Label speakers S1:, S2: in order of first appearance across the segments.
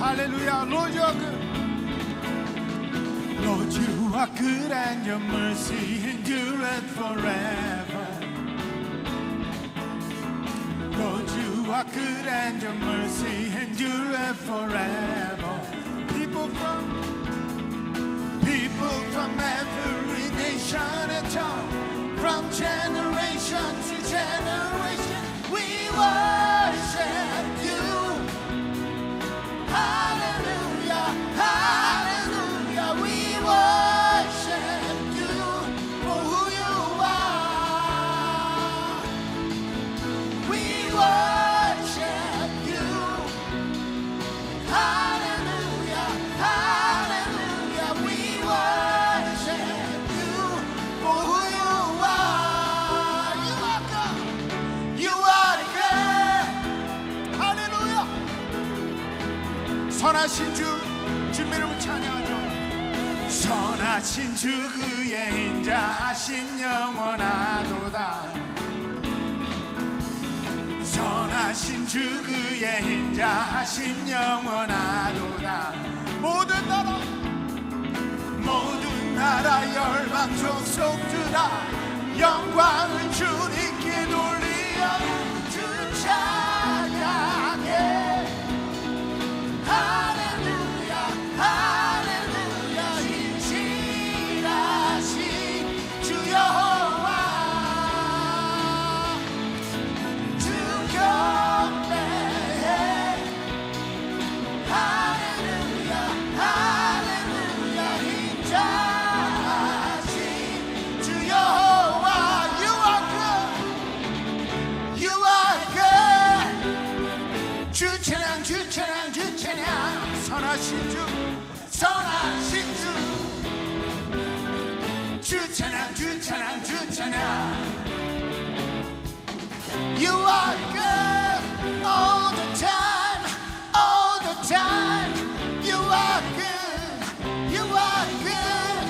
S1: Hallelujah. Lord, you are good. Lord, you are good and your mercy endureth forever. Lord, you are good and your mercy endureth forever. People from every nation and tongue, from generation to generation, we worship you. Hallelujah, hallelujah, we worship you for who you are. We worship you. Hallelujah, hallelujah, we worship you for who you are. You are God. You are God. Hallelujah. 선하신 주 주님의 이름을 찬양하죠. 선하신 주 그의 인자하신 영원하도다. 선하신 주 그의 인자하신 영원하도다. 모든 나라 열방 족속들아 영광을 주님께 돌리어 주 찬양해. 할렐루야 할렐루야 진실하신 주 여호와 주 경배해. 할렐루야 할렐루야 인자하신 주 여호와. You are good. You are good. 주 찬양 주 찬양 주 찬양. 선하신 주 선하신 주 찬양 주 찬양 주 찬양. You are good all the time, all the time. You are good, you are good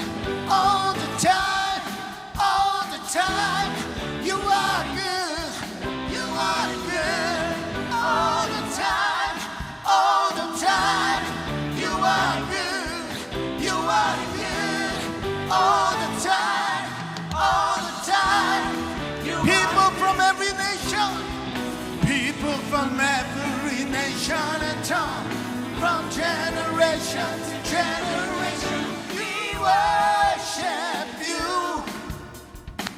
S1: all the time, all the time. You are good, you are good all the time, all the time. You are good, you are good all the time, all the time. People from every nation, people from every nation and tongue, from generation to generation, we worship you.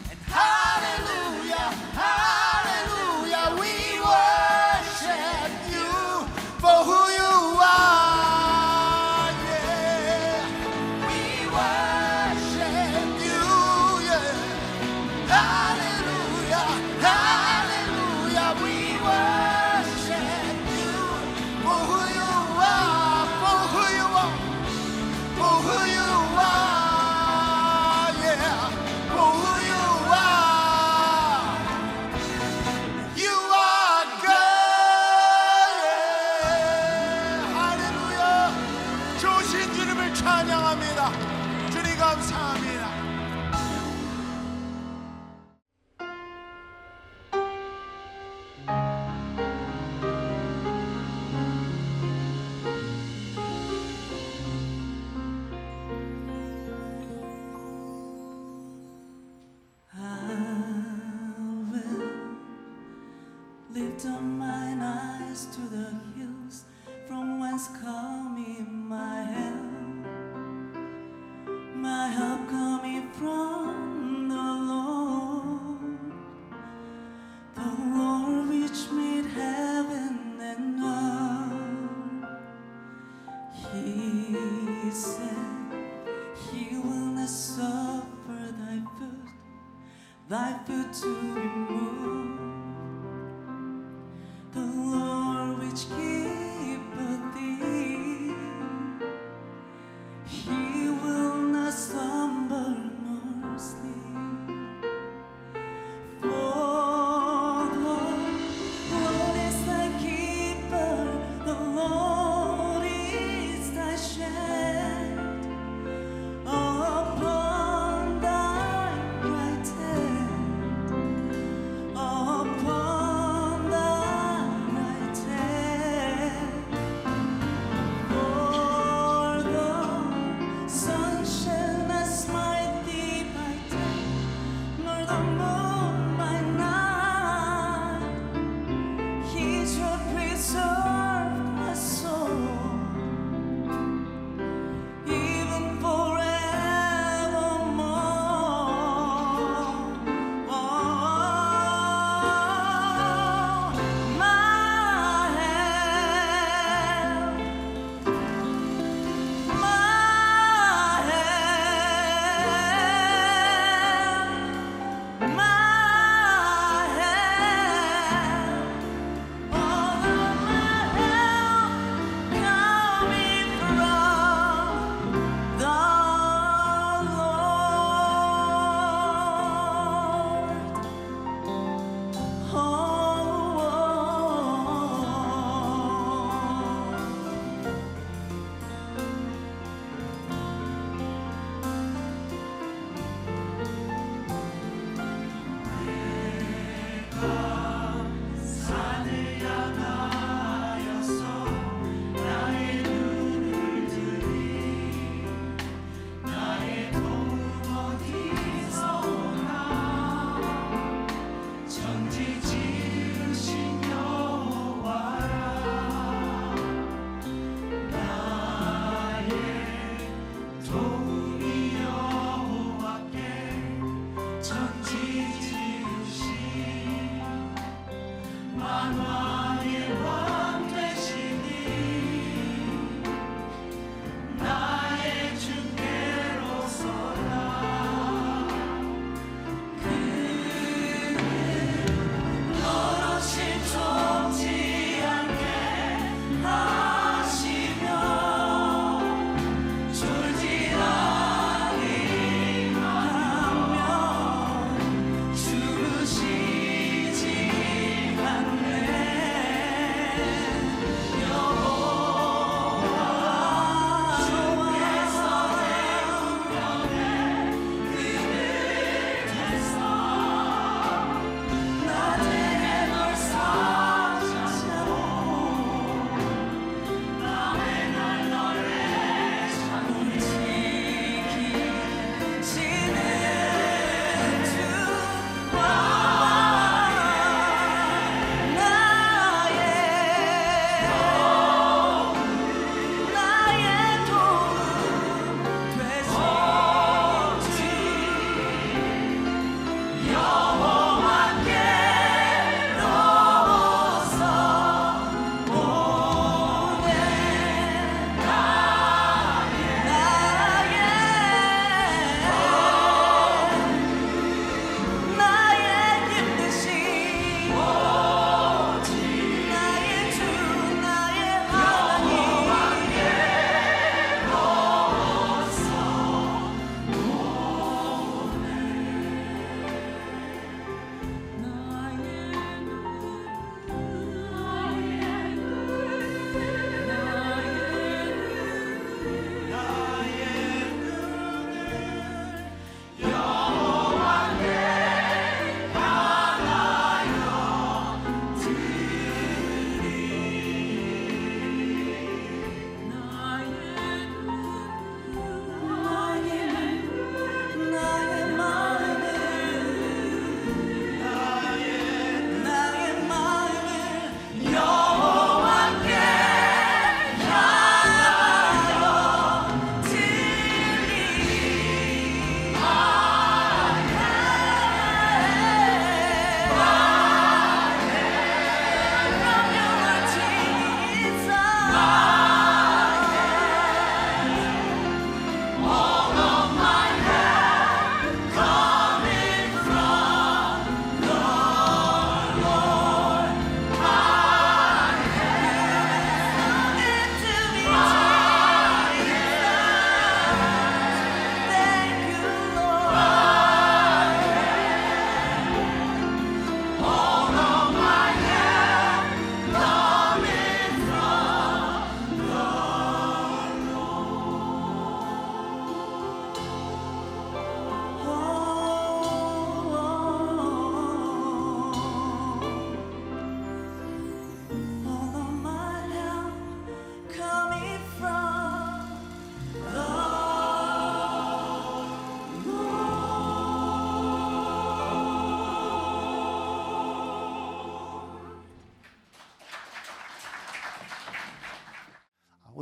S1: And hallelujah, hallelujah, we worship you for who you are. Yeah, we worship you. Yeah, hallelujah, hallelujah, we worship you for who you are, for who you are, for who you are. Yeah, for who you are. You are God. Yeah, 할렐루야. 좋으신 주님을 찬양합니다. 주님 감사합니다.
S2: Lift up mine eyes to the hills, from whence cometh my help. My help coming from the Lord which made heaven and earth. He said, He will not suffer thy foot to be moved. The Lord which keepeth thee, He will not slumber nor sleep. For the Lord is thy keeper, the Lord is thy shade upon thy right hand, upon thy right hand.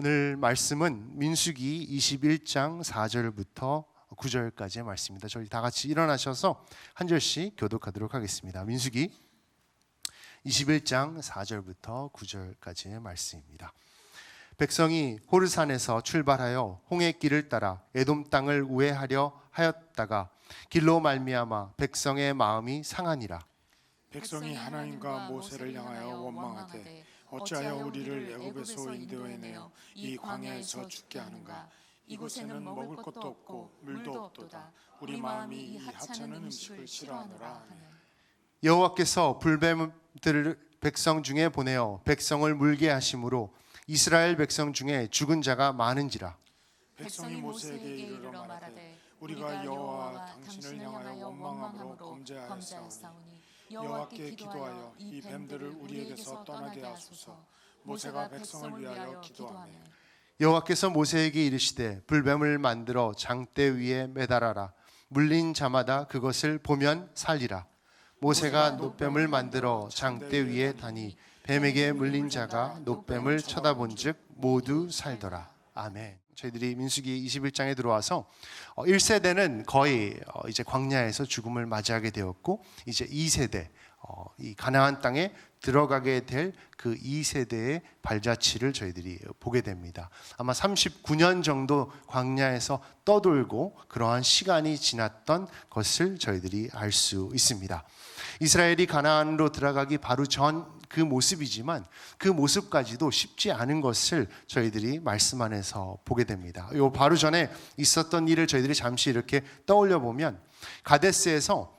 S3: 오늘 말씀은 민수기 21장 4절부터 9절까지의 말씀입니다. 저희 다 같이 일어나셔서 한 절씩 교독하도록 하겠습니다. 민수기 21장 4절부터 9절까지의 말씀입니다. 백성이 호르산에서 출발하여 홍해 길을 따라 에돔 땅을 우회하려 하였다가 길로 말미암아 백성의 마음이 상하니라.
S1: 백성이 하나님과 모세를 향하여 원망하되 어찌하여 우리를 애굽에서 인도해내어 이 광야에서 죽게 하는가. 이곳에는 먹을 것도 없고 물도 없도다. 우리 마음이 이 하찮은 음식을 싫어하노라 하네.
S3: 여호와께서 불뱀들을 백성 중에 보내어 백성을 물게 하심으로 이스라엘 백성 중에 죽은 자가 많은지라.
S1: 백성이 모세에게 이르러 말하되 우리가 여호와와 당신을 향하여 원망함으로 범죄하였사오니 여호와께 기도하여 이 뱀들을 우리에게서 떠나게 하소서. 모세가 백성을 위하여 기도하매
S3: 여호와께서 모세에게 이르시되 불뱀을 만들어 장대 위에 매달아라. 물린 자마다 그것을 보면 살리라. 모세가 놋뱀을 만들어 장대 위에 다니 뱀에게 물린 자가 놋뱀을 쳐다본즉 모두 살더라. 아멘. 저희들이 민수기 21장에 들어와서 1세대는 거의 이제 광야에서 죽음을 맞이하게 되었고, 이제 2세대 이 가나안 땅에 들어가게 될 그 2세대의 발자취를 저희들이 보게 됩니다. 아마 39년 정도 광야에서 떠돌고 그러한 시간이 지났던 것을 저희들이 알 수 있습니다. 이스라엘이 가나안으로 들어가기 바로 전 그 모습이지만 그 모습까지도 쉽지 않은 것을 저희들이 말씀 안에서 보게 됩니다. 요 바로 전에 있었던 일을 저희들이 잠시 이렇게 떠올려 보면, 가데스에서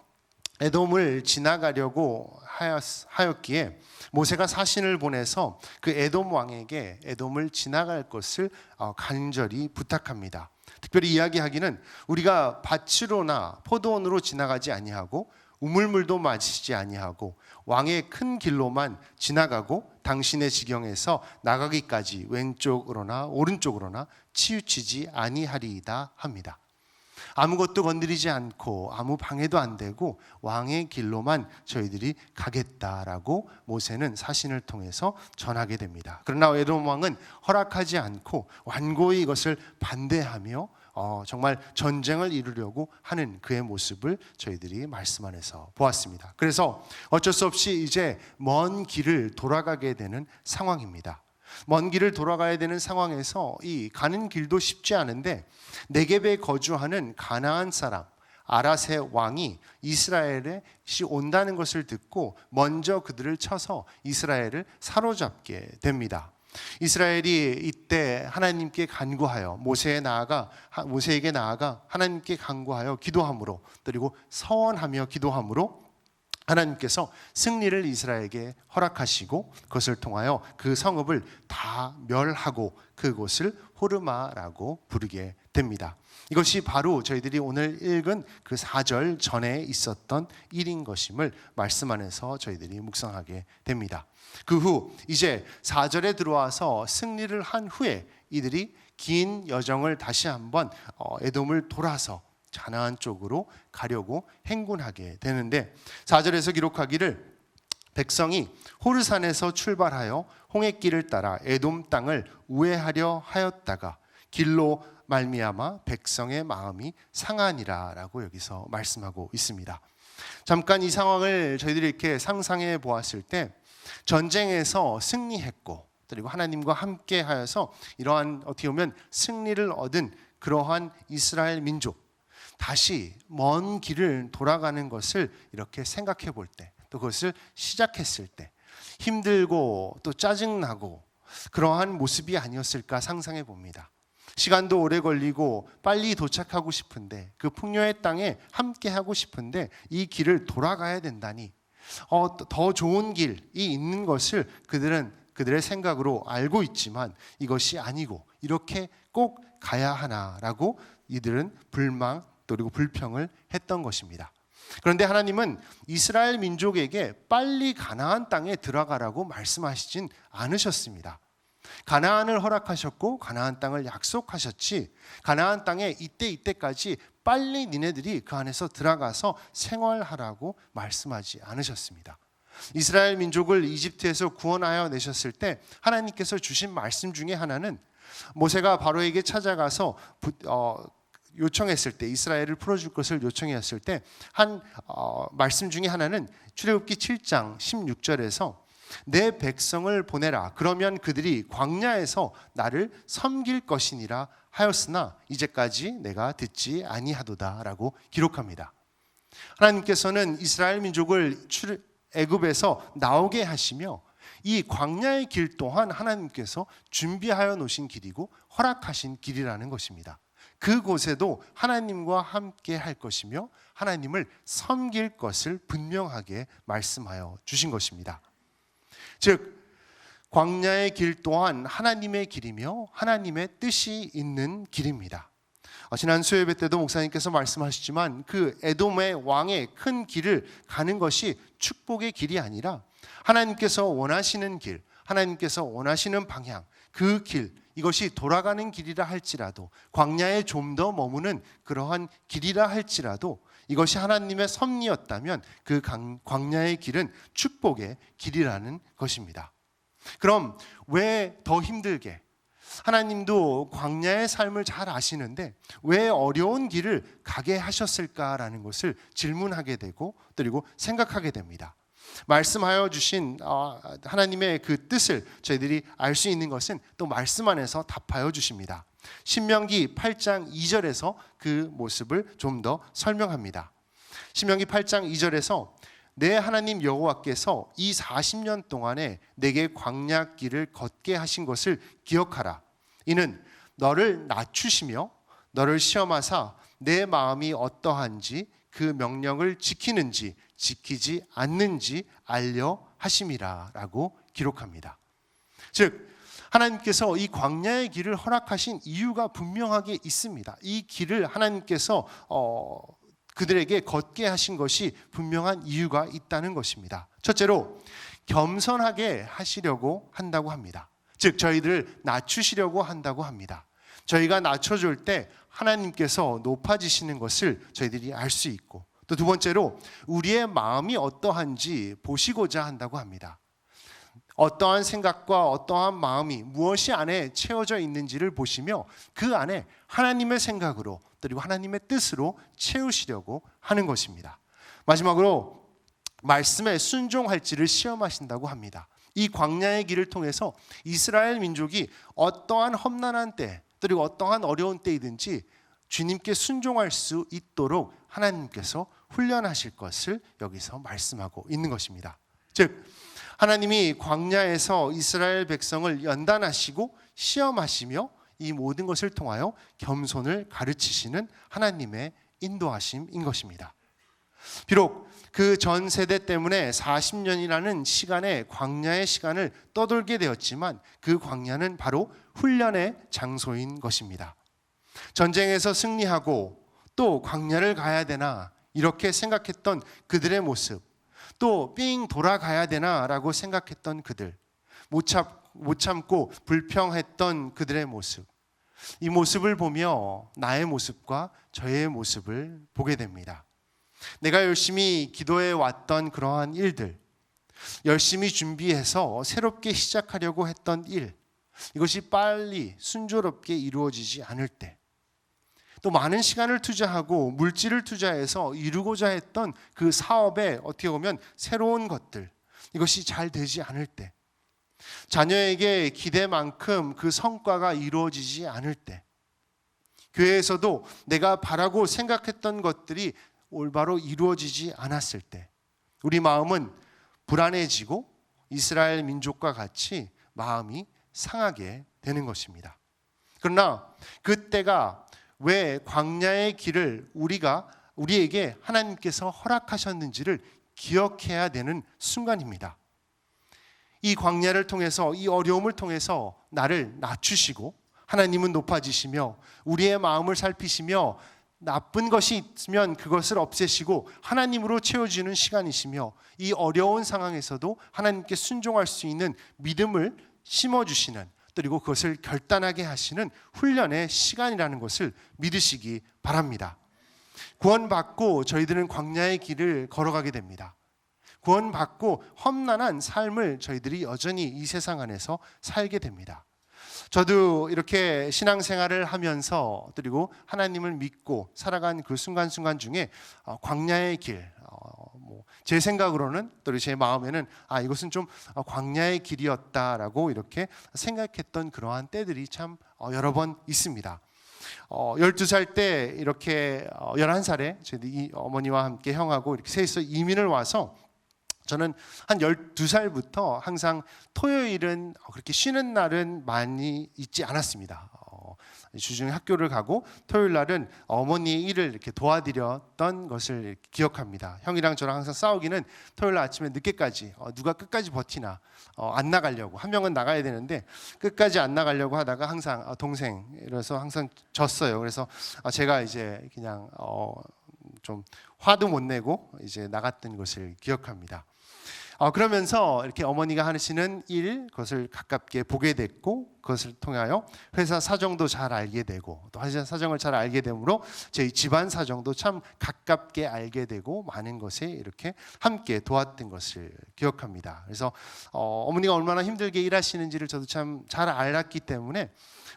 S3: 에돔을 지나가려고 하였기에 모세가 사신을 보내서 그 에돔 왕에게 에돔을 지나갈 것을 간절히 부탁합니다. 특별히 이야기하기는 우리가 밭으로나 포도원으로 지나가지 아니하고 우물물도 마시지 아니하고 왕의 큰 길로만 지나가고 당신의 지경에서 나가기까지 왼쪽으로나 오른쪽으로나 치우치지 아니하리이다 합니다. 아무것도 건드리지 않고 아무 방해도 안 되고 왕의 길로만 저희들이 가겠다라고 모세는 사신을 통해서 전하게 됩니다. 그러나 에돔 왕은 허락하지 않고 완고히 이것을 반대하며 정말 전쟁을 이루려고 하는 그의 모습을 저희들이 말씀 안에서 보았습니다. 그래서 어쩔 수 없이 이제 먼 길을 돌아가게 되는 상황입니다. 먼 길을 돌아가야 되는 상황에서 이 가는 길도 쉽지 않은데, 네겝에 거주하는 가나안 사람 아랏의 왕이 이스라엘에 온다는 것을 듣고 먼저 그들을 쳐서 이스라엘을 사로잡게 됩니다. 이스라엘이 이때 하나님께 간구하여 모세에게 나아가 하나님께 간구하여 기도함으로, 그리고 서원하며 기도함으로 하나님께서 승리를 이스라엘에게 허락하시고 그것을 통하여 그 성읍을 다 멸하고 그곳을 호르마라고 부르게 됩니다. 이것이 바로 저희들이 오늘 읽은 그 4절 전에 있었던 일인 것임을 말씀 안에서 저희들이 묵상하게 됩니다. 그 후 이제 4절에 들어와서 승리를 한 후에 이들이 긴 여정을 다시 한번 에돔을 돌아서 가나안 쪽으로 가려고 행군하게 되는데, 4절에서 기록하기를 백성이 호르산에서 출발하여 홍해길을 따라 에돔 땅을 우회하려 하였다가 길로 말미암아 백성의 마음이 상하니라라고 여기서 말씀하고 있습니다. 잠깐 이 상황을 저희들이 이렇게 상상해 보았을 때, 전쟁에서 승리했고 그리고 하나님과 함께 하여서 이러한 어떻게 보면 승리를 얻은 그러한 이스라엘 민족, 다시 먼 길을 돌아가는 것을 이렇게 생각해 볼 때, 또 그것을 시작했을 때 힘들고 또 짜증나고 그러한 모습이 아니었을까 상상해 봅니다. 시간도 오래 걸리고 빨리 도착하고 싶은데, 그 풍요의 땅에 함께 하고 싶은데 이 길을 돌아가야 된다니, 더 좋은 길이 있는 것을 그들의 생각으로 알고 있지만 이것이 아니고 이렇게 꼭 가야 하나라고 이들은 불만 그리고 불평을 했던 것입니다. 그런데 하나님은 이스라엘 민족에게 빨리 가나안 땅에 들어가라고 말씀하시진 않으셨습니다. 가나안을 허락하셨고 가나안 땅을 약속하셨지, 가나안 땅에 이때까지 빨리 니네들이 그 안에서 들어가서 생활하라고 말씀하지 않으셨습니다. 이스라엘 민족을 이집트에서 구원하여 내셨을 때 하나님께서 주신 말씀 중에 하나는 모세가 바로에게 찾아가서 요청했을 때, 이스라엘을 풀어줄 것을 요청했을 때 한 말씀 중에 하나는 출애굽기 7장 16절에서 내 백성을 보내라, 그러면 그들이 광야에서 나를 섬길 것이니라 하였으나 이제까지 내가 듣지 아니하도다 라고 기록합니다. 하나님께서는 이스라엘 민족을 애굽에서 나오게 하시며 이 광야의 길 또한 하나님께서 준비하여 놓으신 길이고 허락하신 길이라는 것입니다. 그곳에도 하나님과 함께 할 것이며 하나님을 섬길 것을 분명하게 말씀하여 주신 것입니다. 즉 광야의 길 또한 하나님의 길이며 하나님의 뜻이 있는 길입니다. 지난 수요예배 때도 목사님께서 말씀하셨지만 그 에돔의 왕의 큰 길을 가는 것이 축복의 길이 아니라 하나님께서 원하시는 길, 하나님께서 원하시는 방향, 그 길, 이것이 돌아가는 길이라 할지라도, 광야에 좀 더 머무는 그러한 길이라 할지라도 이것이 하나님의 섭리였다면 그 광야의 길은 축복의 길이라는 것입니다. 그럼 왜 더 힘들게, 하나님도 광야의 삶을 잘 아시는데 왜 어려운 길을 가게 하셨을까라는 것을 질문하게 되고 그리고 생각하게 됩니다. 말씀하여 주신 하나님의 그 뜻을 저희들이 알 수 있는 것은 또 말씀 안에서 답하여 주십니다. 신명기 8장 2절에서 그 모습을 좀 더 설명합니다. 신명기 8장 2절에서 내 하나님 여호와께서 이 40년 동안에 내게 광야길을 걷게 하신 것을 기억하라. 이는 너를 낮추시며 너를 시험하사 내 마음이 어떠한지 그 명령을 지키는지 지키지 않는지 알려 하심이라 라고 기록합니다. 즉 하나님께서 이 광야의 길을 허락하신 이유가 분명하게 있습니다. 이 길을 하나님께서 그들에게 걷게 하신 것이 분명한 이유가 있다는 것입니다. 첫째로 겸손하게 하시려고 한다고 합니다. 즉 저희들을 낮추시려고 한다고 합니다. 저희가 낮춰줄 때 하나님께서 높아지시는 것을 저희들이 알 수 있고, 또 두 번째로 우리의 마음이 어떠한지 보시고자 한다고 합니다. 어떠한 생각과 어떠한 마음이 무엇이 안에 채워져 있는지를 보시며 그 안에 하나님의 생각으로 그리고 하나님의 뜻으로 채우시려고 하는 것입니다. 마지막으로 말씀에 순종할지를 시험하신다고 합니다. 이 광야의 길을 통해서 이스라엘 민족이 어떠한 험난한 때 그리고 어떠한 어려운 때이든지 주님께 순종할 수 있도록 하나님께서 훈련하실 것을 여기서 말씀하고 있는 것입니다. 즉 하나님이 광야에서 이스라엘 백성을 연단하시고 시험하시며 이 모든 것을 통하여 겸손을 가르치시는 하나님의 인도하심인 것입니다. 비록 그 전 세대 때문에 40년이라는 시간의 광야의 시간을 떠돌게 되었지만 그 광야는 바로 훈련의 장소인 것입니다. 전쟁에서 승리하고 또 광야를 가야 되나 이렇게 생각했던 그들의 모습, 또 삥 돌아가야 되나라고 생각했던 그들, 못 참고 불평했던 그들의 모습, 이 모습을 보며 나의 모습과 저의 모습을 보게 됩니다. 내가 열심히 기도해 왔던 그러한 일들, 열심히 준비해서 새롭게 시작하려고 했던 일, 이것이 빨리 순조롭게 이루어지지 않을 때, 또 많은 시간을 투자하고 물질을 투자해서 이루고자 했던 그 사업에 어떻게 보면 새로운 것들, 이것이 잘 되지 않을 때, 자녀에게 기대만큼 그 성과가 이루어지지 않을 때, 교회에서도 내가 바라고 생각했던 것들이 올바로 이루어지지 않았을 때 우리 마음은 불안해지고 이스라엘 민족과 같이 마음이 상하게 되는 것입니다. 그러나 그때가 왜 광야의 길을 우리에게 하나님께서 허락하셨는지를 기억해야 되는 순간입니다. 이 광야를 통해서, 이 어려움을 통해서 나를 낮추시고 하나님은 높아지시며 우리의 마음을 살피시며 나쁜 것이 있으면 그것을 없애시고 하나님으로 채워주는 시간이시며 이 어려운 상황에서도 하나님께 순종할 수 있는 믿음을 심어주시는, 그리고 그것을 결단하게 하시는 훈련의 시간이라는 것을 믿으시기 바랍니다. 구원받고 저희들은 광야의 길을 걸어가게 됩니다. 구원받고 험난한 삶을 저희들이 여전히 이 세상 안에서 살게 됩니다. 저도 이렇게 신앙생활을 하면서 그리고 하나님을 믿고 살아간 그 순간순간 중에 광야의 길, 제 생각으로는 또 제 마음에는 이것은 좀 광야의 길이었다라고 이렇게 생각했던 그러한 때들이 참 여러 번 있습니다. 12살 때 이렇게 11살에 저희 어머니와 함께 형하고 이렇게 셋이서 이민을 와서 저는 한 12살부터 항상 토요일은 그렇게 쉬는 날은 많이 있지 않았습니다. 주중에 학교를 가고 토요일 날은 어머니의 일을 이렇게 도와드렸던 것을 기억합니다. 형이랑 저랑 항상 싸우기는 토요일 날 아침에 늦게까지 누가 끝까지 버티나 안 나가려고, 한 명은 나가야 되는데 끝까지 안 나가려고 하다가 항상 동생 이래서 항상 졌어요. 그래서 제가 이제 그냥 좀 화도 못 내고 이제 나갔던 것을 기억합니다. 그러면서 이렇게 어머니가 하시는 일, 그것을 가깝게 보게 됐고, 그것을 통하여 회사 사정도 잘 알게 되고, 또 회사 사정을 잘 알게 되므로 저희 집안 사정도 참 가깝게 알게 되고, 많은 것에 이렇게 함께 도왔던 것을 기억합니다. 그래서 어머니가 얼마나 힘들게 일하시는지를 저도 참 잘 알았기 때문에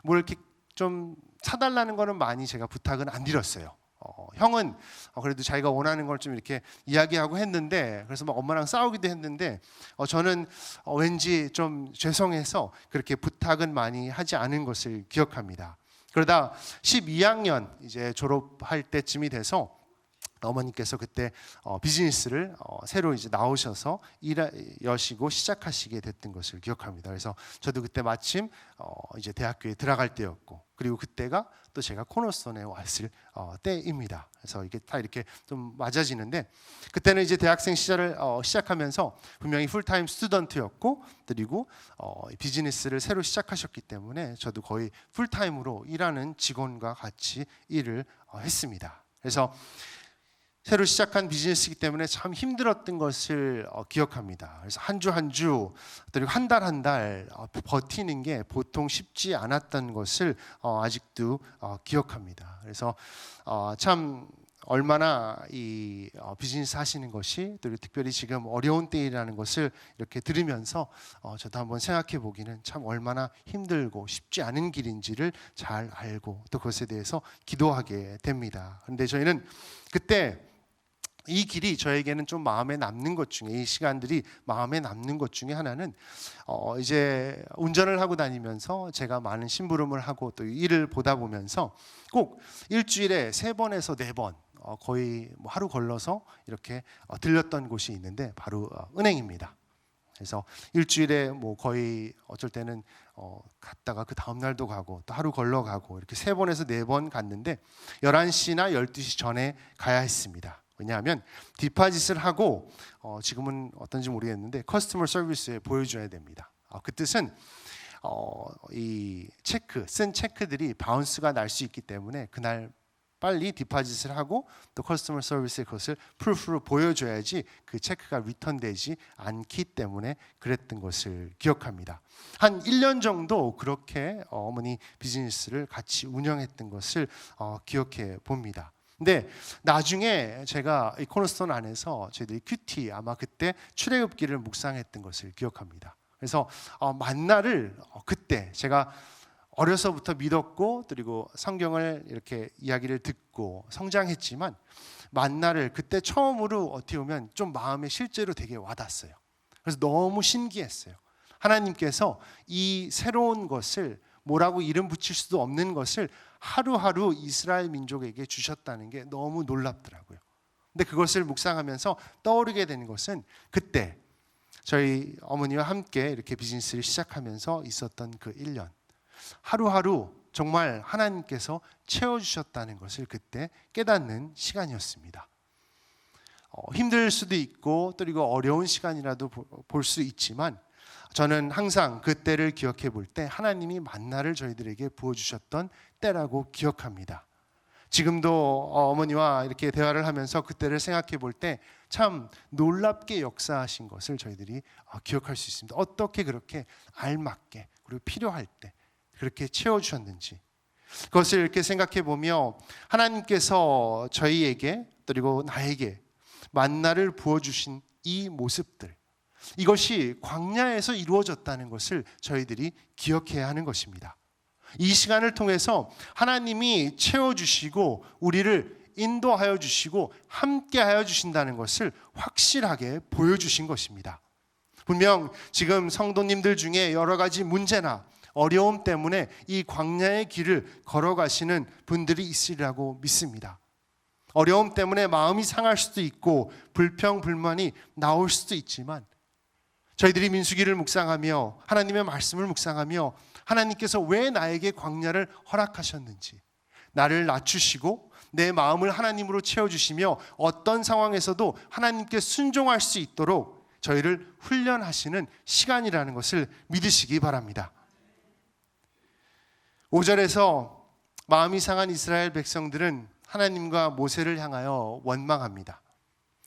S3: 뭘 이렇게 좀 사달라는 거는 많이 제가 부탁은 안 드렸어요. 형은 그래도 자기가 원하는 걸 좀 이렇게 이야기하고 했는데, 그래서 막 엄마랑 싸우기도 했는데 저는 왠지 좀 죄송해서 그렇게 부탁은 많이 하지 않은 것을 기억합니다. 그러다 12학년 이제 졸업할 때쯤이 돼서 어머니께서 그때 비즈니스를 새로 이제 나오셔서 여시고 시작하시게 됐던 것을 기억합니다. 그래서 저도 그때 마침 이제 대학교에 들어갈 때였고, 그리고 그때가 또 제가 코너스톤에 왔을 때입니다. 그래서 이게 다 이렇게 좀 맞아지는데, 그때는 이제 대학생 시절을 시작하면서 분명히 풀타임 스튜던트였고, 그리고 비즈니스를 새로 시작하셨기 때문에 저도 거의 풀타임으로 일하는 직원과 같이 일을 했습니다. 그래서 새로 시작한 비즈니스이기 때문에 참 힘들었던 것을 기억합니다. 그래서 한 주 한 주 그리고 한 달 한 달 버티는 게 보통 쉽지 않았던 것을 아직도 기억합니다. 그래서 참 얼마나 이 비즈니스 하시는 것이, 또 특별히 지금 어려운 때이라는 것을 이렇게 들으면서 저도 한번 생각해 보기는 참 얼마나 힘들고 쉽지 않은 길인지를 잘 알고 또 그것에 대해서 기도하게 됩니다. 그런데 저희는 그때 이 길이 저에게는 좀 마음에 남는 것 중에, 이 시간들이 마음에 남는 것 중에 하나는 이제 운전을 하고 다니면서 제가 많은 심부름을 하고 또 일을 보다 보면서 꼭 일주일에 3번에서 4번 거의 뭐 하루 걸러서 이렇게 들렸던 곳이 있는데 바로 은행입니다. 그래서 일주일에 뭐 거의 어쩔 때는 갔다가 그 다음 날도 가고 또 하루 걸러 가고 이렇게 3번에서 4번 갔는데 11시나 12시 전에 가야 했습니다. 왜냐하면 디파짓을 하고 지금은 어떤지 모르겠는데 커스터머 서비스에 보여줘야 됩니다. 그 뜻은 이 쓴 체크들이 바운스가 날 수 있기 때문에 그날 빨리 디파짓을 하고 또 커스터머 서비스에 그것을 프루프로 보여줘야지 그 체크가 리턴되지 않기 때문에 그랬던 것을 기억합니다. 한 1년 정도 그렇게 어머니 비즈니스를 같이 운영했던 것을 기억해 봅니다. 근데 나중에 제가 이 코너스톤 안에서 저희들이 큐티 아마 그때 출애굽기를 묵상했던 것을 기억합니다. 그래서 만나를 그때 제가 어려서부터 믿었고 그리고 성경을 이렇게 이야기를 듣고 성장했지만 만나를 그때 처음으로 어떻게 보면 좀 마음에 실제로 되게 와닿았어요. 그래서 너무 신기했어요. 하나님께서 이 새로운 것을 뭐라고 이름 붙일 수도 없는 것을 하루하루 이스라엘 민족에게 주셨다는 게 너무 놀랍더라고요. 근데 그것을 묵상하면서 떠오르게 되는 것은 그때 저희 어머니와 함께 이렇게 비즈니스를 시작하면서 있었던 그 1년. 하루하루 정말 하나님께서 채워주셨다는 것을 그때 깨닫는 시간이었습니다. 힘들 수도 있고 또 그리고 어려운 시간이라도 볼 수 있지만 저는 항상 그때를 기억해 볼 때 하나님이 만나를 저희들에게 부어주셨던 때라고 기억합니다. 지금도 어머니와 이렇게 대화를 하면서 그때를 생각해 볼 때 참 놀랍게 역사하신 것을 저희들이 기억할 수 있습니다. 어떻게 그렇게 알맞게 그리고 필요할 때 그렇게 채워주셨는지 그것을 이렇게 생각해 보며 하나님께서 저희에게 그리고 나에게 만나를 부어주신 이 모습들, 이것이 광야에서 이루어졌다는 것을 저희들이 기억해야 하는 것입니다. 이 시간을 통해서 하나님이 채워주시고 우리를 인도하여 주시고 함께하여 주신다는 것을 확실하게 보여주신 것입니다. 분명 지금 성도님들 중에 여러 가지 문제나 어려움 때문에 이 광야의 길을 걸어가시는 분들이 있으리라고 믿습니다. 어려움 때문에 마음이 상할 수도 있고 불평불만이 나올 수도 있지만 저희들이 민수기를 묵상하며 하나님의 말씀을 묵상하며 하나님께서 왜 나에게 광야를 허락하셨는지, 나를 낮추시고 내 마음을 하나님으로 채워주시며 어떤 상황에서도 하나님께 순종할 수 있도록 저희를 훈련하시는 시간이라는 것을 믿으시기 바랍니다. 5절에서 마음이 상한 이스라엘 백성들은 하나님과 모세를 향하여 원망합니다.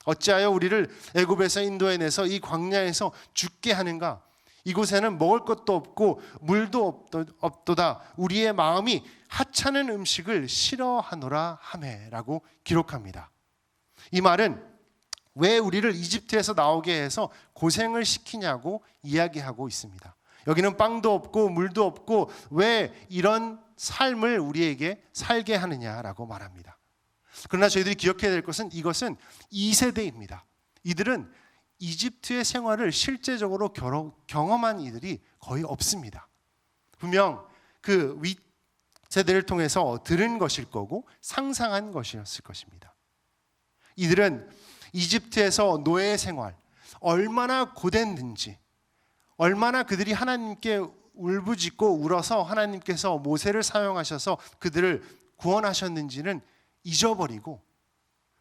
S3: 어찌하여 우리를 애굽에서 인도해내서 이 광야에서 죽게 하는가? 이곳에는 먹을 것도 없고 물도 없도다. 우리의 마음이 하찮은 음식을 싫어하노라 하매라고 기록합니다. 이 말은 왜 우리를 이집트에서 나오게 해서 고생을 시키냐고 이야기하고 있습니다. 여기는 빵도 없고 물도 없고 왜 이런 삶을 우리에게 살게 하느냐라고 말합니다. 그러나 저희들이 기억해야 될 것은 이것은 2세대입니다. 이들은 이집트의 생활을 실제적으로 경험한 이들이 거의 없습니다. 분명 그 윗세대를 통해서 들은 것일 거고 상상한 것이었을 것입니다. 이들은 이집트에서 노예 생활, 얼마나 고됐는지, 얼마나 그들이 하나님께 울부짖고 울어서 하나님께서 모세를 사용하셔서 그들을 구원하셨는지는 잊어버리고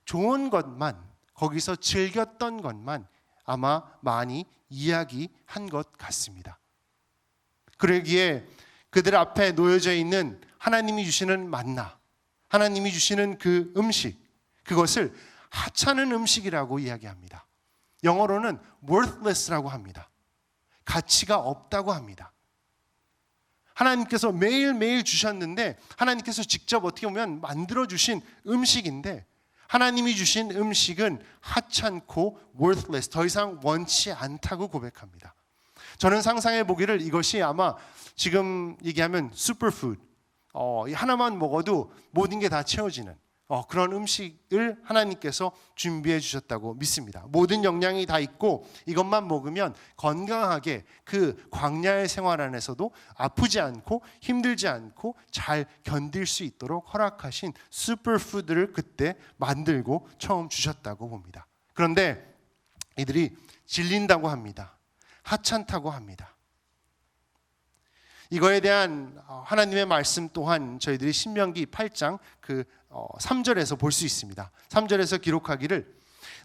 S3: 좋은 것만, 거기서 즐겼던 것만 아마 많이 이야기한 것 같습니다. 그러기에 그들 앞에 놓여져 있는 하나님이 주시는 만나, 하나님이 주시는 그 음식, 그것을 하찮은 음식이라고 이야기합니다. 영어로는 worthless라고 합니다. 가치가 없다고 합니다. 하나님께서 매일매일 주셨는데 하나님께서 직접 어떻게 보면 만들어주신 음식인데 하나님이 주신 음식은 하찮고 worthless, 더 이상 원치 않다고 고백합니다. 저는 상상해 보기를 이것이 아마 지금 얘기하면 슈퍼푸드, 하나만 먹어도 모든 게 다 채워지는 그런 음식을 하나님께서 준비해 주셨다고 믿습니다. 모든 영양이 다 있고 이것만 먹으면 건강하게 그 광야의 생활 안에서도 아프지 않고 힘들지 않고 잘 견딜 수 있도록 허락하신 슈퍼푸드를 그때 만들고 처음 주셨다고 봅니다. 그런데 이들이 질린다고 합니다. 하찮다고 합니다. 이거에 대한 하나님의 말씀 또한 저희들이 신명기 8장 3절에서 볼 수 있습니다. 3절에서 기록하기를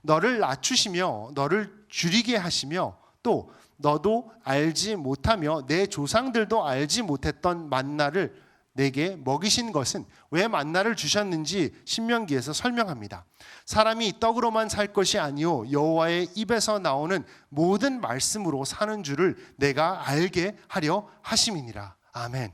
S3: 너를 낮추시며 너를 줄이게 하시며 또 너도 알지 못하며 내 조상들도 알지 못했던 만나를 내게 먹이신 것은, 왜 만나를 주셨는지 신명기에서 설명합니다. 사람이 떡으로만 살 것이 아니요 여호와의 입에서 나오는 모든 말씀으로 사는 줄을 내가 알게 하려 하심이니라. 아멘.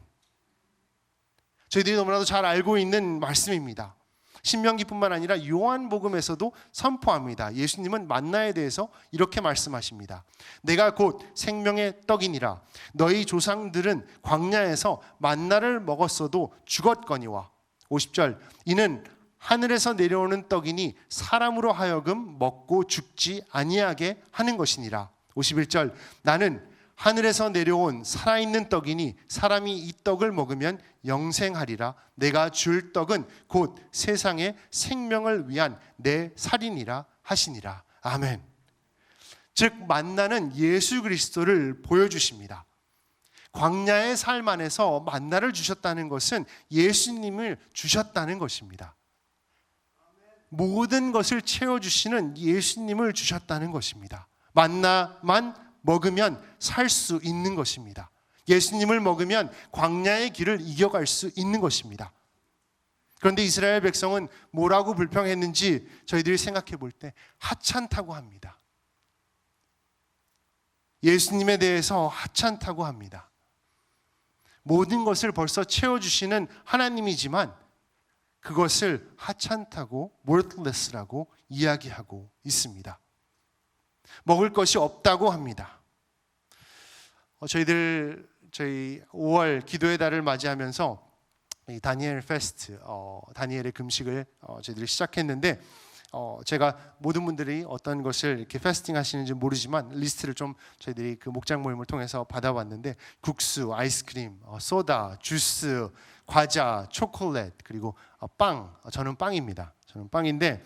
S3: 저희들이 너무나도 잘 알고 있는 말씀입니다. 신명기뿐만 아니라 요한복음에서도 선포합니다. 예수님은 만나에 대해서 이렇게 말씀하십니다. 내가 곧 생명의 떡이니라. 너희 조상들은 광야에서 만나를 먹었어도 죽었거니와. 50절 이는 하늘에서 내려오는 떡이니 사람으로 하여금 먹고 죽지 아니하게 하는 것이니라. 51절 나는 하늘에서 내려온 살아있는 떡이니 사람이 이 떡을 먹으면 영생하리라. 내가 줄 떡은 곧 세상의 생명을 위한 내 살이니라 하시니라. 아멘. 즉 만나는 예수 그리스도를 보여주십니다. 광야의 삶 안에서 만나를 주셨다는 것은 예수님을 주셨다는 것입니다. 모든 것을 채워주시는 예수님을 주셨다는 것입니다. 만나만 먹으면 살 수 있는 것입니다. 예수님을 먹으면 광야의 길을 이겨갈 수 있는 것입니다. 그런데 이스라엘 백성은 뭐라고 불평했는지 저희들이 생각해 볼 때 하찮다고 합니다. 예수님에 대해서 하찮다고 합니다. 모든 것을 벌써 채워주시는 하나님이지만 그것을 하찮다고 worthless라고 이야기하고 있습니다. 먹을 것이 없다고 합니다. 저희 5월 기도의 달을 맞이하면서 이 다니엘 페스트, 다니엘의 금식을 저희들이 시작했는데 제가 모든 분들이 어떤 것을 이렇게 패스팅 하시는지 모르지만 리스트를 좀 저희들이 그 목장 모임을 통해서 받아봤는데 국수, 아이스크림, 소다, 주스, 과자, 초콜릿 그리고 빵. 저는 빵입니다. 저는 빵인데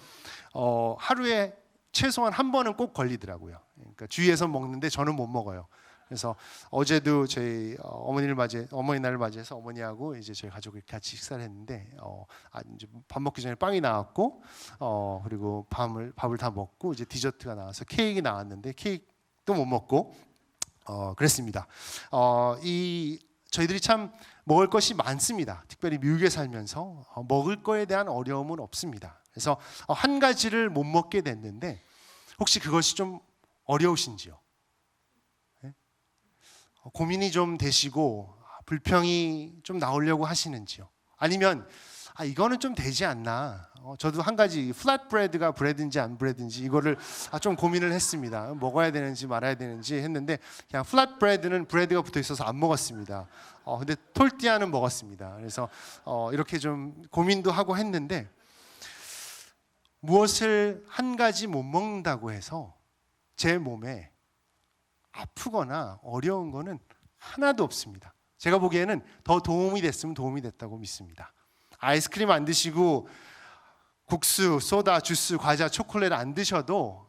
S3: 하루에 최소한 한 번은 꼭 걸리더라고요. 그러니까 주위에서 먹는데 저는 못 먹어요. 그래서 어제도 저희 어머니날을 맞이해서 어머니하고 이제 저희 가족이 같이 식사를 했는데 이제 밥 먹기 전에 빵이 나왔고 그리고 밥을 다 먹고 이제 디저트가 나와서 케이크 나왔는데 케이크도 못 먹고 그랬습니다. 저희들이 참 먹을 것이 많습니다. 특별히 미국에 살면서 먹을 거에 대한 어려움은 없습니다. 그래서 한 가지를 못 먹게 됐는데 혹시 그것이 좀 어려우신지요? 고민이 좀 되시고 불평이 좀 나오려고 하시는지요? 아니면 이거는 좀 되지 않나? 저도 한 가지 플랫브레드가 브레드인지 안 브레드인지 이거를 좀 고민을 했습니다. 먹어야 되는지 말아야 되는지 했는데 그냥 플랫브레드는 브레드가 붙어 있어서 안 먹었습니다. 근데 톨띠아는 먹었습니다. 그래서 이렇게 좀 고민도 하고 했는데 무엇을 한 가지 못 먹는다고 해서 제 몸에 아프거나 어려운 거는 하나도 없습니다. 제가 보기에는 더 도움이 됐으면 도움이 됐다고 믿습니다. 아이스크림 안 드시고 국수, 소다, 주스, 과자, 초콜릿 안 드셔도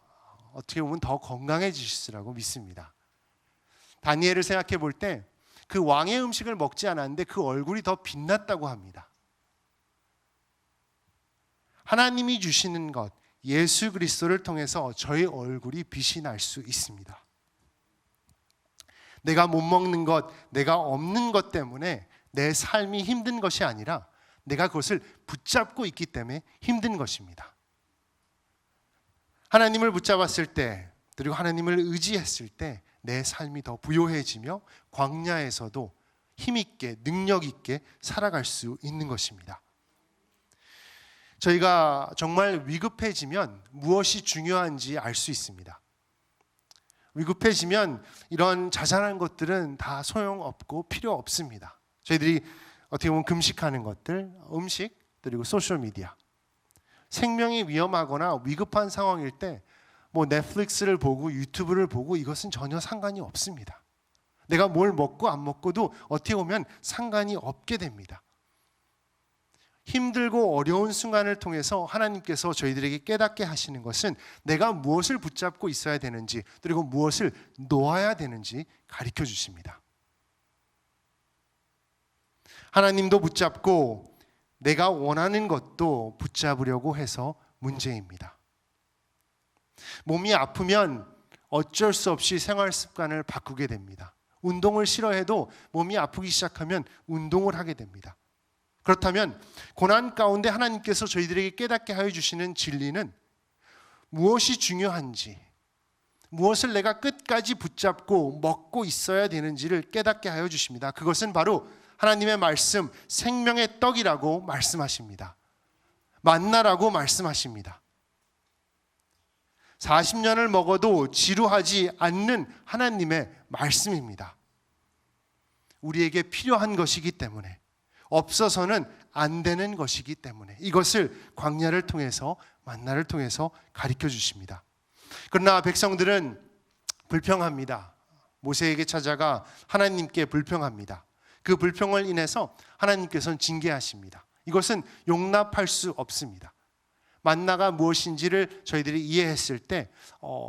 S3: 어떻게 보면 더 건강해지시리라고 믿습니다. 다니엘을 생각해 볼 때 그 왕의 음식을 먹지 않았는데 그 얼굴이 더 빛났다고 합니다. 하나님이 주시는 것, 예수 그리스도를 통해서 저의 얼굴이 빛이 날 수 있습니다. 내가 못 먹는 것, 내가 없는 것 때문에 내 삶이 힘든 것이 아니라 내가 그것을 붙잡고 있기 때문에 힘든 것입니다. 하나님을 붙잡았을 때 그리고 하나님을 의지했을 때 내 삶이 더 부요해지며 광야에서도 힘있게 능력있게 살아갈 수 있는 것입니다. 저희가 정말 위급해지면 무엇이 중요한지 알 수 있습니다. 위급해지면 이런 자잘한 것들은 다 소용없고 필요 없습니다. 저희들이 어떻게 보면 금식하는 것들, 음식, 그리고 소셜미디어. 생명이 위험하거나 위급한 상황일 때 뭐 넷플릭스를 보고 유튜브를 보고 이것은 전혀 상관이 없습니다. 내가 뭘 먹고 안 먹고도 어떻게 보면 상관이 없게 됩니다. 힘들고 어려운 순간을 통해서 하나님께서 저희들에게 깨닫게 하시는 것은 내가 무엇을 붙잡고 있어야 되는지 그리고 무엇을 놓아야 되는지 가르쳐 주십니다. 하나님도 붙잡고 내가 원하는 것도 붙잡으려고 해서 문제입니다. 몸이 아프면 어쩔 수 없이 생활 습관을 바꾸게 됩니다. 운동을 싫어해도 몸이 아프기 시작하면 운동을 하게 됩니다. 그렇다면 고난 가운데 하나님께서 저희들에게 깨닫게 하여 주시는 진리는 무엇이 중요한지, 무엇을 내가 끝까지 붙잡고 먹고 있어야 되는지를 깨닫게 하여 주십니다. 그것은 바로 하나님의 말씀, 생명의 떡이라고 말씀하십니다. 만나라고 말씀하십니다. 40년을 먹어도 지루하지 않는 하나님의 말씀입니다. 우리에게 필요한 것이기 때문에, 없어서는 안 되는 것이기 때문에 이것을 광야를 통해서 만나를 통해서 가르쳐 주십니다. 그러나 백성들은 불평합니다. 모세에게 찾아가 하나님께 불평합니다. 그 불평을 인해서 하나님께서는 징계하십니다. 이것은 용납할 수 없습니다. 만나가 무엇인지를 저희들이 이해했을 때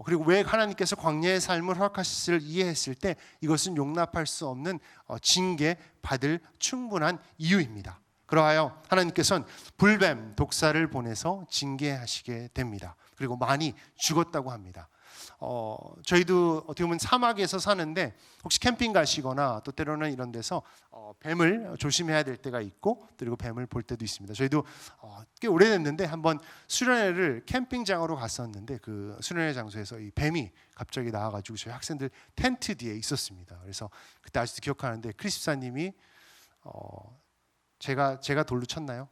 S3: 그리고 왜 하나님께서 광야의 삶을 허락하셨을 이해했을 때 이것은 용납할 수 없는 징계 받을 충분한 이유입니다. 그러하여 하나님께서는 불뱀, 독사를 보내서 징계하시게 됩니다. 그리고 많이 죽었다고 합니다. 저희도 어떻게 보면 사막에서 사는데 혹시 캠핑 가시거나 또 때로는 이런 데서 뱀을 조심해야 될 때가 있고 그리고 뱀을 볼 때도 있습니다. 저희도 꽤 오래됐는데 한번 수련회를 캠핑장으로 갔었는데 그 수련회 장소에서 이 뱀이 갑자기 나와가지고 저희 학생들 텐트 뒤에 있었습니다. 그래서 그때 아직도 기억하는데 크리스사님이 제가 돌로 쳤나요?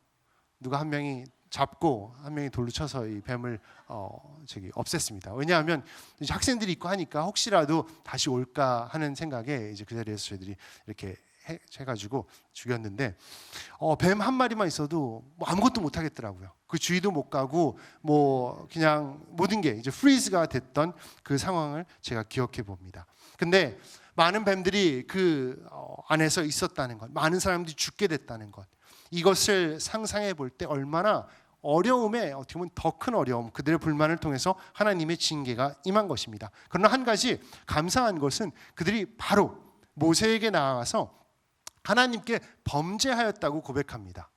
S3: 누가 한 명이 잡고 한 명이 돌로 쳐서 이 뱀을 없앴습니다. 왜냐하면 이제 학생들이 있고 하니까 혹시라도 다시 올까 하는 생각에 이제 그 자리에서 저희들이 이렇게 해가지고 죽였는데 뱀 한 마리만 있어도 뭐 아무것도 못 하겠더라고요. 그 주위도 못 가고 뭐 그냥 모든 게 이제 프리즈가 됐던 그 상황을 제가 기억해 봅니다. 근데 많은 뱀들이 그 안에서 있었다는 것, 많은 사람들이 죽게 됐다는 것, 이것을 상상해 볼 때 얼마나 어려움에 어떻게 보면 더 큰 어려움, 그들의 불만을 통해서 하나님의 징계가 임한 것입니다. 그러나 한 가지 감사한 것은 그들이 바로 모세에게 나아가서 하나님께 범죄하였다고 고백합니다.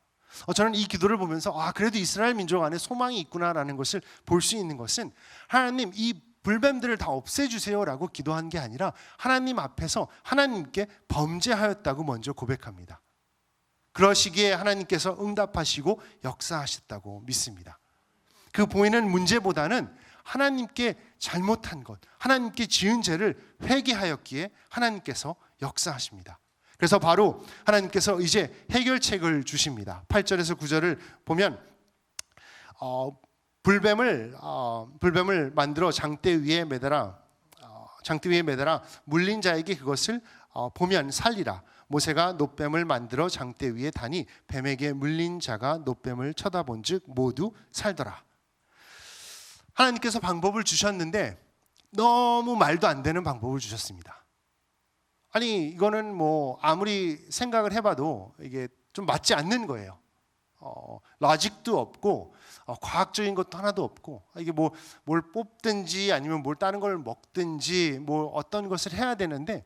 S3: 저는 이 기도를 보면서 그래도 이스라엘 민족 안에 소망이 있구나라는 것을 볼 수 있는 것은 하나님 이 불뱀들을 다 없애주세요라고 기도한 게 아니라 하나님 앞에서 하나님께 범죄하였다고 먼저 고백합니다. 그러시기에 하나님께서 응답하시고 역사하셨다고 믿습니다. 그 보이는 문제보다는 하나님께 잘못한 것, 하나님께 지은 죄를 회개하였기에 하나님께서 역사하십니다. 그래서 바로 하나님께서 이제 해결책을 주십니다. 8절에서 9절을 보면 불뱀을 만들어 장대 위에 매달아 물린 자에게 그것을 보면 살리라. 모세가 놋뱀을 만들어 장대 위에 다니 뱀에게 물린 자가 놋뱀을 쳐다본즉 모두 살더라. 하나님께서 방법을 주셨는데 너무 말도 안 되는 방법을 주셨습니다. 아니 이거는 뭐 아무리 생각을 해봐도 이게 좀 맞지 않는 거예요. 로직도 없고 과학적인 것도 하나도 없고, 이게 뭐 뭘 뽑든지 아니면 뭘 다른 걸 먹든지 뭐 어떤 것을 해야 되는데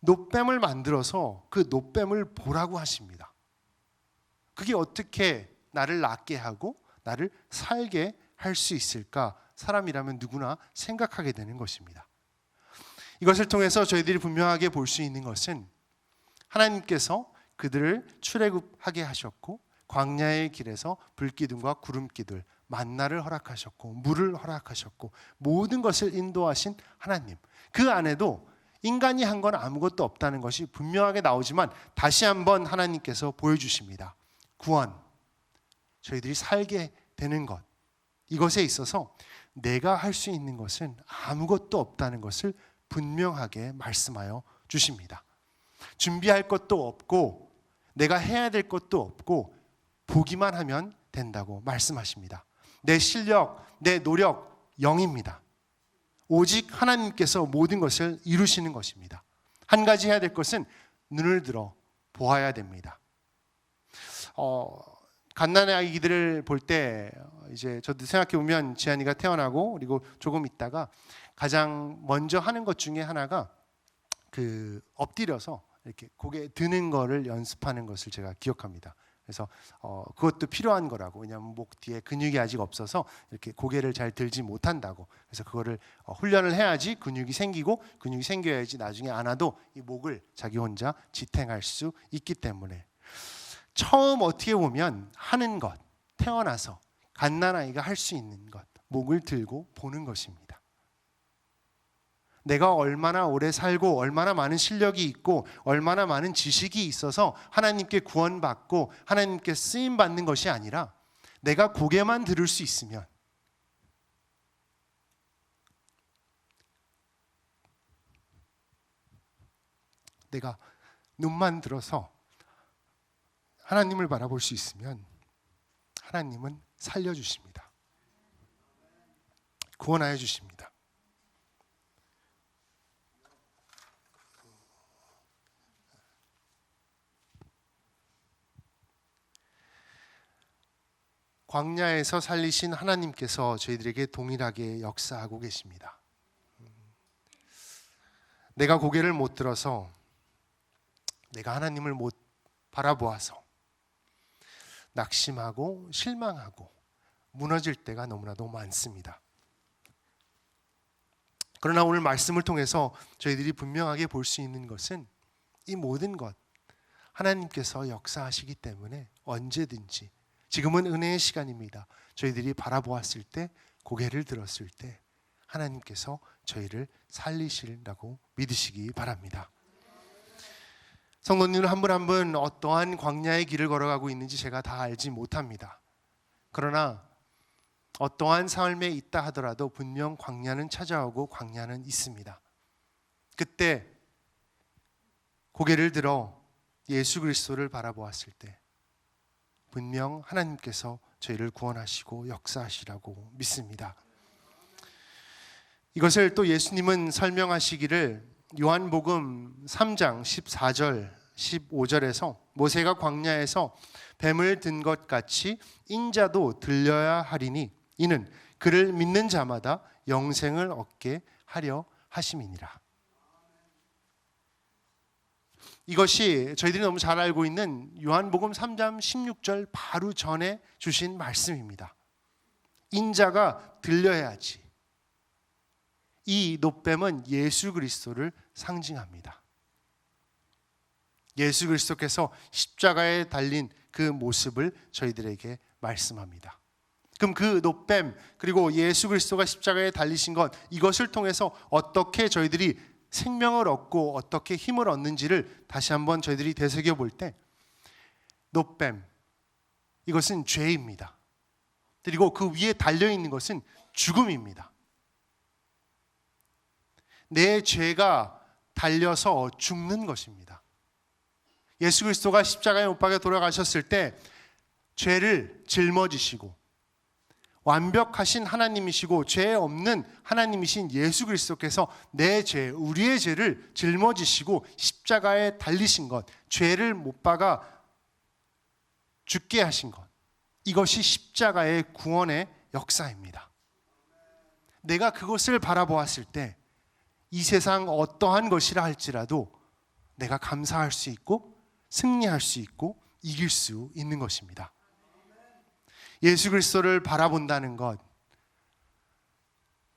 S3: 놋뱀을 만들어서 그 놋뱀을 보라고 하십니다. 그게 어떻게 나를 낫게 하고 나를 살게 할 수 있을까? 사람이라면 누구나 생각하게 되는 것입니다. 이것을 통해서 저희들이 분명하게 볼 수 있는 것은 하나님께서 그들을 출애굽하게 하셨고 광야의 길에서 불기둥과 구름기둥, 만나를 허락하셨고 물을 허락하셨고 모든 것을 인도하신 하나님, 그 안에도 인간이 한 건 아무것도 없다는 것이 분명하게 나오지만 다시 한번 하나님께서 보여주십니다. 구원, 저희들이 살게 되는 것, 이것에 있어서 내가 할 수 있는 것은 아무것도 없다는 것을 분명하게 말씀하여 주십니다. 준비할 것도 없고 내가 해야 될 것도 없고 보기만 하면 된다고 말씀하십니다. 내 실력, 내 노력 0입니다. 오직 하나님께서 모든 것을 이루시는 것입니다. 한 가지 해야 될 것은 눈을 들어 보아야 됩니다. 갓난의 아기들을 볼 때 이제 저도 생각해 보면 지한이가 태어나고 그리고 조금 있다가 가장 먼저 하는 것 중에 하나가 그 엎드려서 이렇게 고개 드는 거를 연습하는 것을 제가 기억합니다. 그래서 그것도 필요한 거라고, 왜냐하면 목 뒤에 근육이 아직 없어서 이렇게 고개를 잘 들지 못한다고. 그래서 그거를 훈련을 해야지 근육이 생기고, 근육이 생겨야지 나중에 안아도 이 목을 자기 혼자 지탱할 수 있기 때문에 처음 어떻게 보면 하는 것, 태어나서 갓난아이가 할 수 있는 것, 목을 들고 보는 것입니다. 내가 얼마나 오래 살고 얼마나 많은 실력이 있고 얼마나 많은 지식이 있어서 하나님께 구원받고 하나님께 쓰임받는 것이 아니라 내가 고개만 들을 수 있으면, 내가 눈만 들어서 하나님을 바라볼 수 있으면 하나님은 살려주십니다. 구원하여 주십니다. 광야에서 살리신 하나님께서 저희들에게 동일하게 역사하고 계십니다. 내가 고개를 못 들어서, 내가 하나님을 못 바라보아서 낙심하고 실망하고 무너질 때가 너무나도 많습니다. 그러나 오늘 말씀을 통해서 저희들이 분명하게 볼 수 있는 것은 이 모든 것 하나님께서 역사하시기 때문에 언제든지, 지금은 은혜의 시간입니다. 저희들이 바라보았을 때, 고개를 들었을 때 하나님께서 저희를 살리시라고 믿으시기 바랍니다. 성도님들 한 분 한 분 어떠한 광야의 길을 걸어가고 있는지 제가 다 알지 못합니다. 그러나 어떠한 삶에 있다 하더라도 분명 광야는 찾아오고 광야는 있습니다. 그때 고개를 들어 예수 그리스도를 바라보았을 때 분명 하나님께서 저희를 구원하시고 역사하시라고 믿습니다. 이것을 또 예수님은 설명하시기를 요한복음 3장 14절 15절에서 모세가 광야에서 뱀을 든 것 같이 인자도 들려야 하리니 이는 그를 믿는 자마다 영생을 얻게 하려 하심이니라. 이것이 저희들이 너무 잘 알고 있는 요한복음 3장 16절 바로 전에 주신 말씀입니다. 인자가 들려야지. 이 놋뱀은 예수 그리스도를 상징합니다. 예수 그리스도께서 십자가에 달린 그 모습을 저희들에게 말씀합니다. 그럼 그 놋뱀 그리고 예수 그리스도가 십자가에 달리신 것, 이것을 통해서 어떻게 저희들이 생명을 얻고 어떻게 힘을 얻는지를 다시 한번 저희들이 되새겨 볼 때, 놋뱀, 이것은 죄입니다. 그리고 그 위에 달려있는 것은 죽음입니다. 내 죄가 달려서 죽는 것입니다. 예수 그리스도가 십자가에 못 박혀 돌아가셨을 때 죄를 짊어지시고 완벽하신 하나님이시고 죄 없는 하나님이신 예수 그리스도께서 내 죄, 우리의 죄를 짊어지시고 십자가에 달리신 것, 죄를 못 박아 죽게 하신 것, 이것이 십자가의 구원의 역사입니다. 내가 그것을 바라보았을 때 이 세상 어떠한 것이라 할지라도 내가 감사할 수 있고 승리할 수 있고 이길 수 있는 것입니다. 예수 그리스도를 바라본다는 것,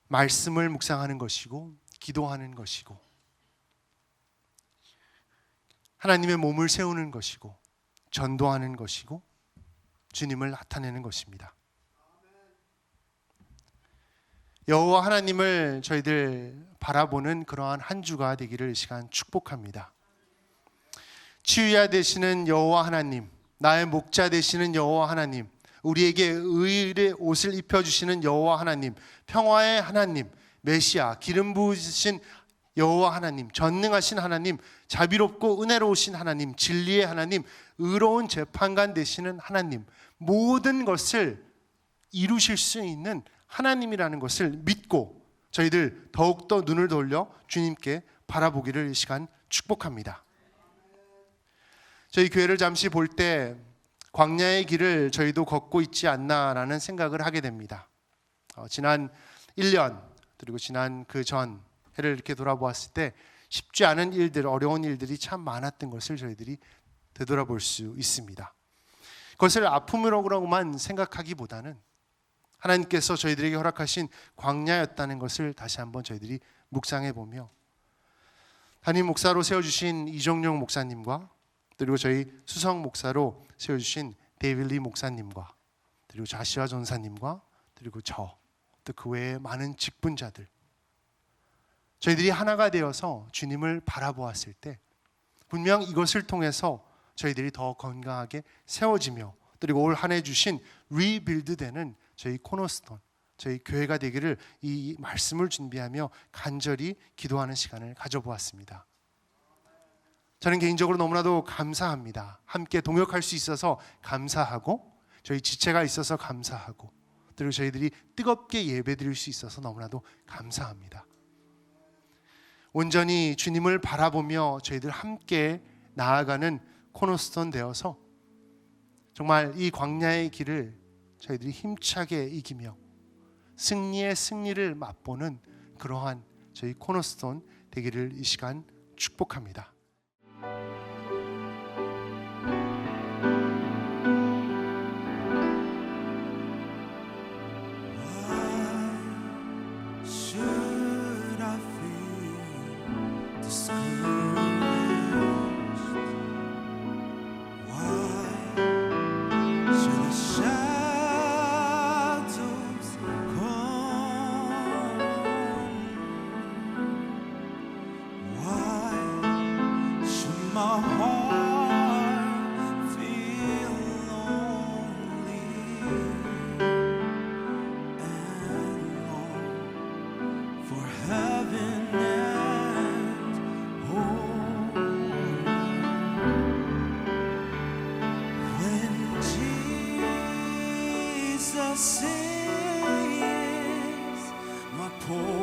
S3: 말씀을 묵상하는 것이고 기도하는 것이고 하나님의 몸을 세우는 것이고 전도하는 것이고 주님을 나타내는 것입니다. 여호와 하나님을 저희들 바라보는 그러한 한 주가 되기를 이 시간 축복합니다. 치유야 되시는 여호와 하나님, 나의 목자 되시는 여호와 하나님, 우리에게 의의 옷을 입혀주시는 여호와 하나님, 평화의 하나님, 메시아, 기름 부으신 여호와 하나님, 전능하신 하나님, 자비롭고 은혜로우신 하나님, 진리의 하나님, 의로운 재판관 되시는 하나님, 모든 것을 이루실 수 있는 하나님이라는 것을 믿고 저희들 더욱더 눈을 돌려 주님께 바라보기를 이 시간 축복합니다. 저희 교회를 잠시 볼 때 광야의 길을 저희도 걷고 있지 않나라는 생각을 하게 됩니다. 지난 1년 그리고 지난 그 전 해를 이렇게 돌아보았을 때 쉽지 않은 일들, 어려운 일들이 참 많았던 것을 저희들이 되돌아볼 수 있습니다. 그것을 아픔으로만 생각하기보다는 하나님께서 저희들에게 허락하신 광야였다는 것을 다시 한번 저희들이 묵상해 보며 담임 목사로 세워주신 이종용 목사님과 그리고 저희 수석 목사로 세워주신 데이빌리 목사님과 그리고 자시와 전사님과 그리고 저 또 그 외에 많은 직분자들, 저희들이 하나가 되어서 주님을 바라보았을 때 분명 이것을 통해서 저희들이 더 건강하게 세워지며 그리고 올 한 해 주신 리빌드되는 저희 코너스톤, 저희 교회가 되기를 이 말씀을 준비하며 간절히 기도하는 시간을 가져보았습니다. 저는 개인적으로 너무나도 감사합니다. 함께 동역할 수 있어서 감사하고 저희 지체가 있어서 감사하고 그리고 저희들이 뜨겁게 예배드릴 수 있어서 너무나도 감사합니다. 온전히 주님을 바라보며 저희들 함께 나아가는 코너스톤 되어서 정말 이 광야의 길을 저희들이 힘차게 이기며 승리의 승리를 맛보는 그러한 저희 코너스톤 되기를 이 시간 축복합니다.
S2: My Jesus is my portion.